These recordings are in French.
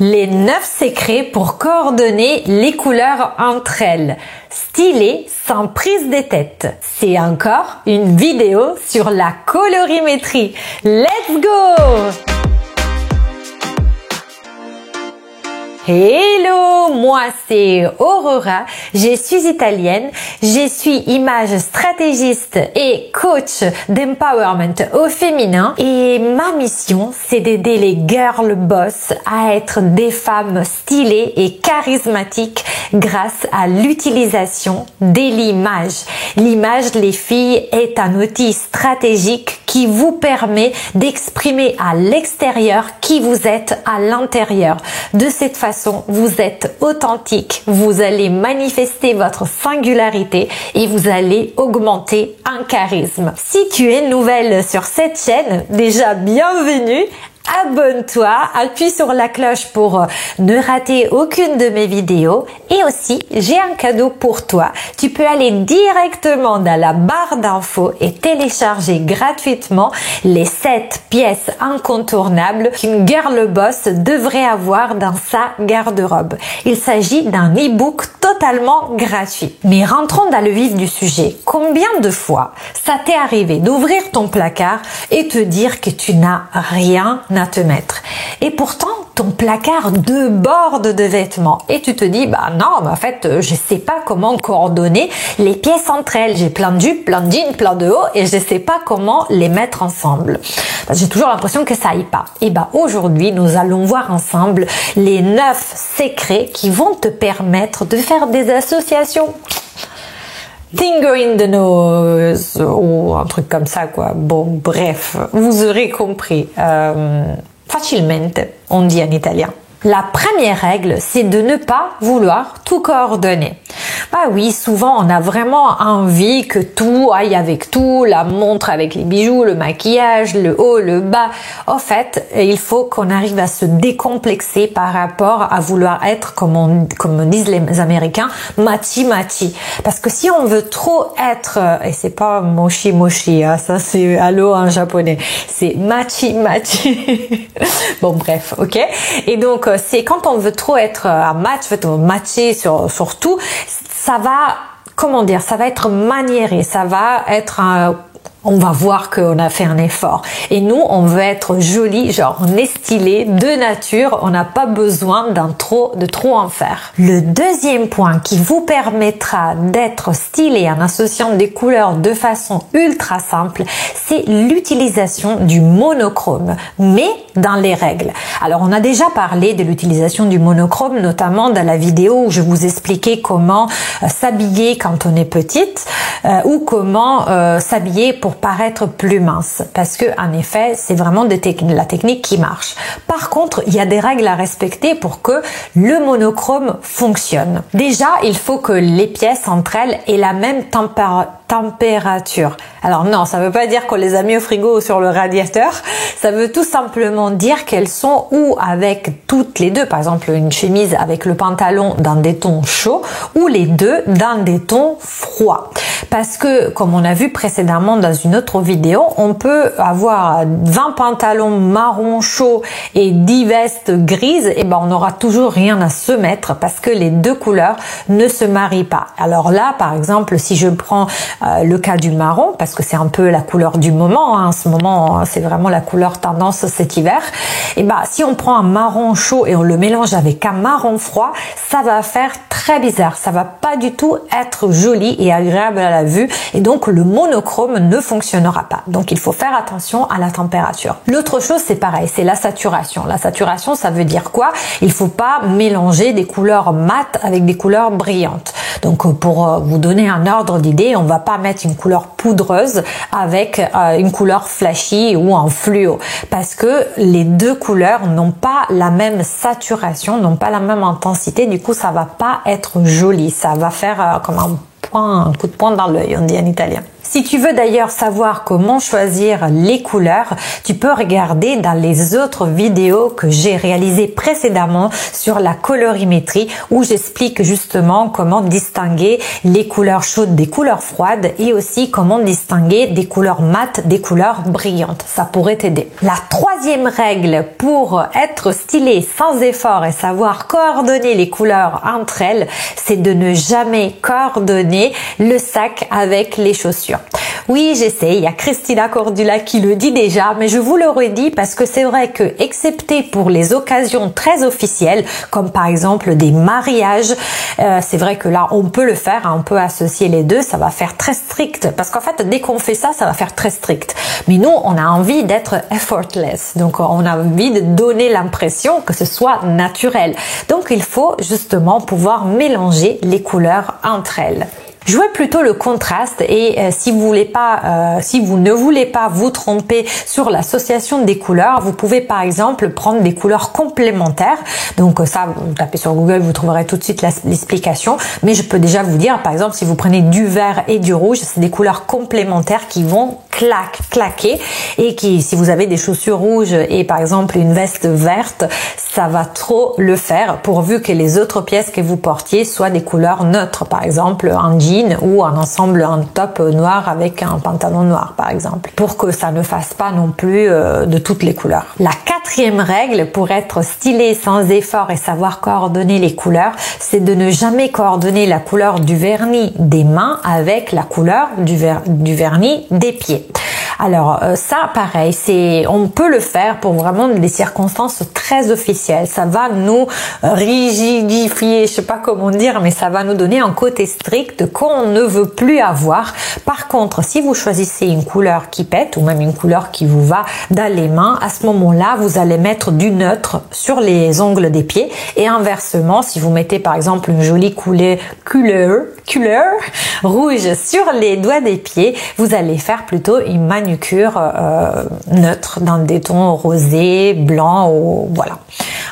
Les 9 secrets pour coordonner les couleurs entre elles. Stylé sans prise de tête. C'est encore une vidéo sur la colorimétrie. Let's go! Hello, moi c'est Aurora, je suis italienne, je suis image stratégiste et coach d'empowerment au féminin et ma mission c'est d'aider les girl boss à être des femmes stylées et charismatiques grâce à l'utilisation de l'image. L'image, les filles, est un outil stratégique qui vous permet d'exprimer à l'extérieur qui vous êtes à l'intérieur. De cette façon, vous êtes authentique, vous allez manifester votre singularité et vous allez augmenter un charisme. Si tu es nouvelle sur cette chaîne, déjà bienvenue. Abonne-toi, appuie sur la cloche pour ne rater aucune de mes vidéos et aussi j'ai un cadeau pour toi. Tu peux aller directement dans la barre d'infos et télécharger gratuitement les 7 pièces incontournables qu'une girl boss devrait avoir dans sa garde-robe. Il s'agit d'un e-book totalement gratuit. Mais rentrons dans le vif du sujet. Combien de fois ça t'est arrivé d'ouvrir ton placard et te dire que tu n'as rien à te mettre? Et pourtant, ton placard déborde de vêtements. Et tu te dis, bah non, mais en fait, je sais pas comment coordonner les pièces entre elles. J'ai plein de jupes, plein de jeans, plein de hauts et je sais pas comment les mettre ensemble. J'ai toujours l'impression que ça aille pas. Et bah aujourd'hui, nous allons voir ensemble les 9 secrets qui vont te permettre de faire des associations. Finger in the nose ou un truc comme ça quoi. Bon, bref, vous aurez compris. Facilmente, on dit en italien. La première règle, c'est de ne pas vouloir tout coordonner. Bah oui, souvent on a vraiment envie que tout aille avec tout, la montre avec les bijoux, le maquillage, le haut, le bas. En fait, il faut qu'on arrive à se décomplexer par rapport à vouloir être, comme disent les Américains, matchy-matchy. Parce que si on veut trop être, et c'est pas mochi-mochi, hein, ça c'est allo en japonais, c'est matchy-matchy. Bon bref, ok. Et donc c'est quand on veut trop être à match, matcher sur tout, ça va, comment dire, ça va être maniéré, ça va être on va voir qu'on a fait un effort. Et nous, on veut être joli, genre on est stylé de nature, on n'a pas besoin de trop en faire. Le deuxième point qui vous permettra d'être stylé en associant des couleurs de façon ultra simple, c'est l'utilisation du monochrome, mais dans les règles. Alors, on a déjà parlé de l'utilisation du monochrome, notamment dans la vidéo où je vous expliquais comment s'habiller quand on est petite ou comment s'habiller pour paraître plus mince, parce que en effet c'est vraiment la technique qui marche. Par contre, il y a des règles à respecter pour que le monochrome fonctionne. Déjà, il faut que les pièces entre elles aient la même température. Alors non, ça veut pas dire qu'on les a mis au frigo ou sur le radiateur, ça veut tout simplement dire qu'elles sont ou avec toutes les deux, par exemple une chemise avec le pantalon dans des tons chauds ou les deux dans des tons froids. Parce que, comme on a vu précédemment dans une autre vidéo, on peut avoir 20 pantalons marron chaud et 10 vestes grises, et ben on n'aura toujours rien à se mettre parce que les deux couleurs ne se marient pas. Alors là, par exemple, si je prends le cas du marron, parce que c'est un peu la couleur du moment, hein, en ce moment c'est vraiment la couleur tendance cet hiver, et ben si on prend un marron chaud et on le mélange avec un marron froid, ça va faire très bizarre, ça va pas du tout être joli et agréable à la vue et donc le monochrome ne fonctionnera pas. Donc il faut faire attention à la température. L'autre chose c'est pareil, c'est la saturation. La saturation ça veut dire quoi? Il faut pas mélanger des couleurs mates avec des couleurs brillantes. Donc pour vous donner un ordre d'idée, on va pas mettre une couleur poudreuse avec une couleur flashy ou en fluo parce que les deux couleurs n'ont pas la même saturation, n'ont pas la même intensité, du coup ça va pas être joli, ça va faire comme un coup de poing dans l'œil, on dit en italien. Si tu veux d'ailleurs savoir comment choisir les couleurs, tu peux regarder dans les autres vidéos que j'ai réalisées précédemment sur la colorimétrie où j'explique justement comment distinguer les couleurs chaudes des couleurs froides et aussi comment distinguer des couleurs mates des couleurs brillantes. Ça pourrait t'aider. La troisième règle pour être stylé sans effort et savoir coordonner les couleurs entre elles, c'est de ne jamais coordonner le sac avec les chaussures. Oui, j'essaie, il y a Christina Cordula qui le dit déjà, mais je vous le redis parce que c'est vrai que, excepté pour les occasions très officielles, comme par exemple des mariages, c'est vrai que là, on peut le faire, hein, on peut associer les deux, ça va faire très strict, parce qu'en fait, dès qu'on fait ça, ça va faire très strict. Mais nous, on a envie d'être effortless, donc on a envie de donner l'impression que ce soit naturel. Donc, il faut justement pouvoir mélanger les couleurs entre elles. Jouez plutôt le contraste et si vous ne voulez pas vous tromper sur l'association des couleurs, vous pouvez par exemple prendre des couleurs complémentaires. Donc ça, vous tapez sur Google, vous trouverez tout de suite l'explication. Mais je peux déjà vous dire, par exemple, si vous prenez du vert et du rouge, c'est des couleurs complémentaires qui vont claquer et qui, si vous avez des chaussures rouges et par exemple une veste verte, ça va trop le faire pourvu que les autres pièces que vous portiez soient des couleurs neutres, par exemple un jean ou un ensemble, un top noir avec un pantalon noir par exemple, pour que ça ne fasse pas non plus de toutes les couleurs. La quatrième règle pour être stylé sans effort et savoir coordonner les couleurs, c'est de ne jamais coordonner la couleur du vernis des mains avec la couleur du vernis des pieds. Alors ça, pareil, on peut le faire pour vraiment des circonstances très officielles. Ça va nous rigidifier, je sais pas comment dire, mais ça va nous donner un côté strict qu'on ne veut plus avoir. Par contre, si vous choisissez une couleur qui pète ou même une couleur qui vous va dans les mains, à ce moment-là, vous allez mettre du neutre sur les ongles des pieds et inversement, si vous mettez par exemple une jolie couleur rouge sur les doigts des pieds, vous allez faire plutôt une manucure neutre dans des tons rosés, blancs ou voilà.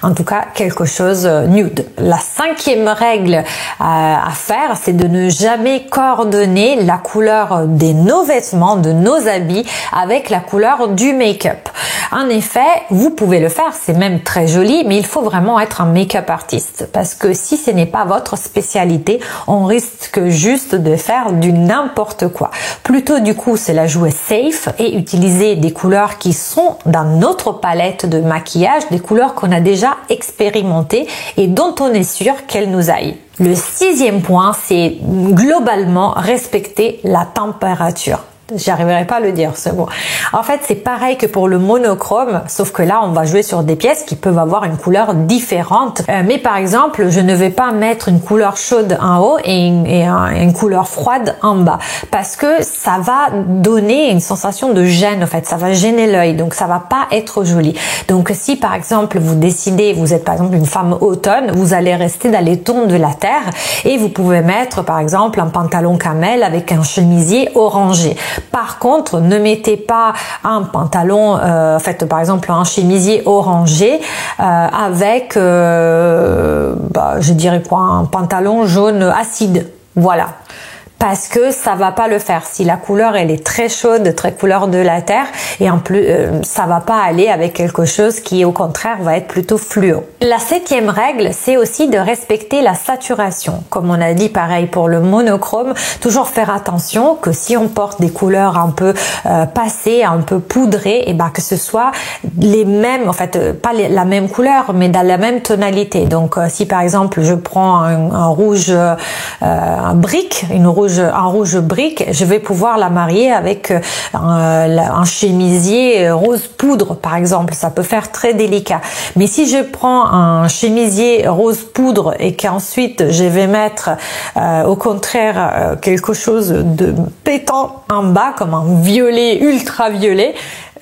En tout cas, quelque chose nude. La cinquième règle à faire, c'est de ne jamais coordonner la couleur de nos vêtements, de nos habits avec la couleur du make-up. En effet, vous pouvez le faire, c'est même très joli, mais il faut vraiment être un make-up artiste parce que si ce n'est pas votre spécialité, on risque juste de faire du n'importe quoi. Plutôt du coup, c'est la jouer safe et utiliser des couleurs qui sont dans notre palette de maquillage, des couleurs qu'on a déjà expérimentées et dont on est sûr qu'elles nous aillent. Le sixième point, c'est globalement respecter la température. J'arriverai pas à le dire, c'est bon. En fait, c'est pareil que pour le monochrome, sauf que là, on va jouer sur des pièces qui peuvent avoir une couleur différente. Mais par exemple, je ne vais pas mettre une couleur chaude en haut et une couleur froide en bas, parce que ça va donner une sensation de gêne. En fait, ça va gêner l'œil, donc ça va pas être joli. Donc, si par exemple vous décidez, vous êtes par exemple une femme automne, vous allez rester dans les tons de la terre et vous pouvez mettre par exemple un pantalon camel avec un chemisier orangé. Par contre, ne mettez pas un pantalon, par exemple un chemisier orangé avec, je dirais quoi, un pantalon jaune acide. Voilà. Parce que ça va pas le faire. Si la couleur elle est très chaude, très couleur de la terre, et en plus ça va pas aller avec quelque chose qui au contraire va être plutôt fluo. La septième règle, c'est aussi de respecter la saturation. Comme on a dit pareil pour le monochrome, toujours faire attention que si on porte des couleurs un peu passées, un peu poudrées, et que ce soit les mêmes, en fait pas la même couleur, mais dans la même tonalité. Donc si par exemple je prends un rouge un brique, un rouge brique, je vais pouvoir la marier avec un chemisier rose poudre par exemple, ça peut faire très délicat. Mais si je prends un chemisier rose poudre et qu'ensuite je vais mettre au contraire quelque chose de pétant en bas comme un violet, ultra violet,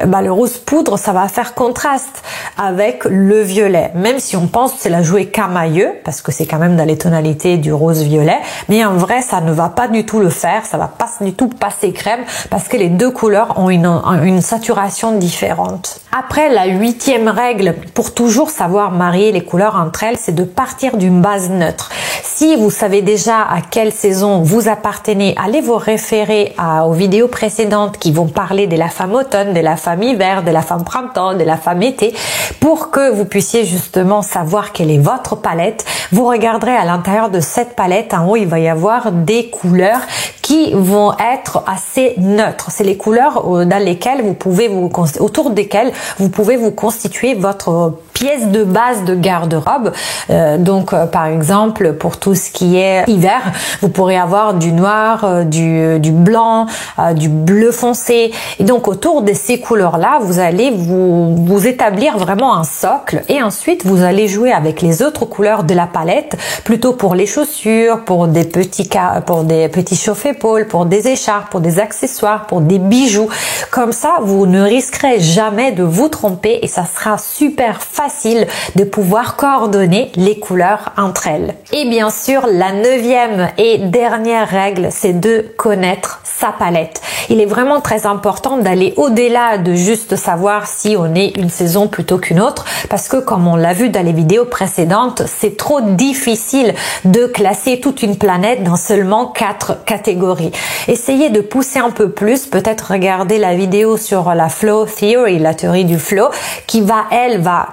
le rose poudre, ça va faire contraste avec le violet. Même si on pense que c'est la jouer camailleux, parce que c'est quand même dans les tonalités du rose-violet, mais en vrai, ça ne va pas du tout le faire, ça va pas du tout passer crème, parce que les deux couleurs ont une saturation différente. Après, la huitième règle, pour toujours savoir marier les couleurs entre elles, c'est de partir d'une base neutre. Si vous savez déjà à quelle saison vous appartenez, allez vous référer aux vidéos précédentes qui vont parler de la femme automne, de la femme hiver, de la femme printemps, de la femme été, pour que vous puissiez justement savoir quelle est votre palette. Vous regarderez à l'intérieur de cette palette, en haut, il va y avoir des couleurs qui vont être assez neutres. C'est les couleurs dans lesquelles autour desquelles vous pouvez vous constituer votre pièce de base de garde-robe. Par exemple, pour tout ce qui est hiver, vous pourrez avoir du noir, du blanc, du bleu foncé. Et donc, autour de ces couleurs-là, vous allez vous établir vraiment un socle. Et ensuite, vous allez jouer avec les autres couleurs de la palette, plutôt pour les chaussures, pour des petits chauffe-épaules, pour des écharpes, pour des accessoires, pour des bijoux. Comme ça, vous ne risquerez jamais de vous tromper et ça sera super facile de pouvoir coordonner les couleurs entre elles. Et bien sûr, la 9e et dernière règle, c'est de connaître sa palette. Il est vraiment très important d'aller au-delà de juste savoir si on est une saison plutôt qu'une autre, parce que comme on l'a vu dans les vidéos précédentes, c'est trop difficile de classer toute une planète dans seulement 4 catégories. Essayez de pousser un peu plus, peut-être regarder la vidéo sur la Flow Theory, la théorie du flow, qui va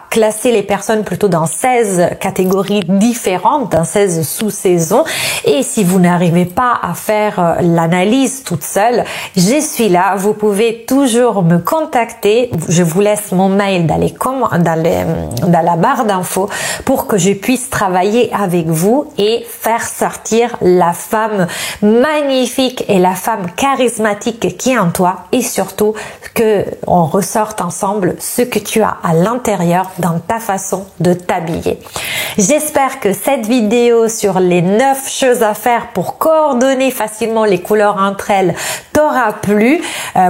classer les personnes plutôt dans 16 catégories différentes, dans 16 sous-saisons. Et si vous n'arrivez pas à faire l'analyse toute seule, je suis là, vous pouvez toujours me contacter. Je vous laisse mon mail dans la barre d'infos pour que je puisse travailler avec vous et faire sortir la femme magnifique et la femme charismatique qui est en toi, et surtout que on ressorte ensemble ce que tu as à l'intérieur dans ta façon de t'habiller. J'espère que cette vidéo sur les 9 choses à faire pour coordonner facilement les couleurs entre elles t'aura plu.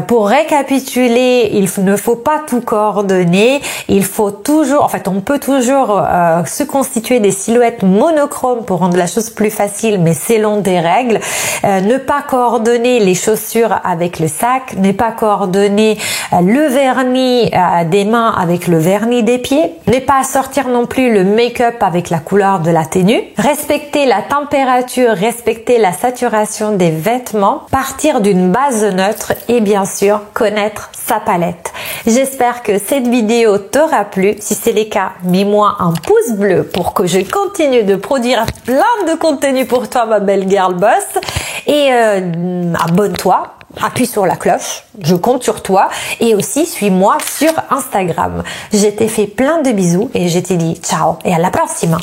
Pour récapituler, il ne faut pas tout coordonner. On peut toujours se constituer des silhouettes monochromes pour rendre la chose plus facile, mais selon des règles. Ne pas coordonner les chaussures avec le sac, ne pas coordonner le vernis des mains avec le vernis des pieds, ne pas assortir non plus le make-up avec la couleur de la tenue, respecter la température, respecter la saturation des vêtements, partir d'une base neutre et bien sûr connaître sa palette. J'espère que cette vidéo t'aura plu. Si c'est le cas, mets-moi un pouce bleu pour que je continue de produire plein de contenu pour toi, ma belle girl boss. Et abonne-toi, appuie sur la cloche, je compte sur toi, et aussi suis-moi sur Instagram. Je t'ai fait plein de bisous et je te dis ciao et à la prochaine.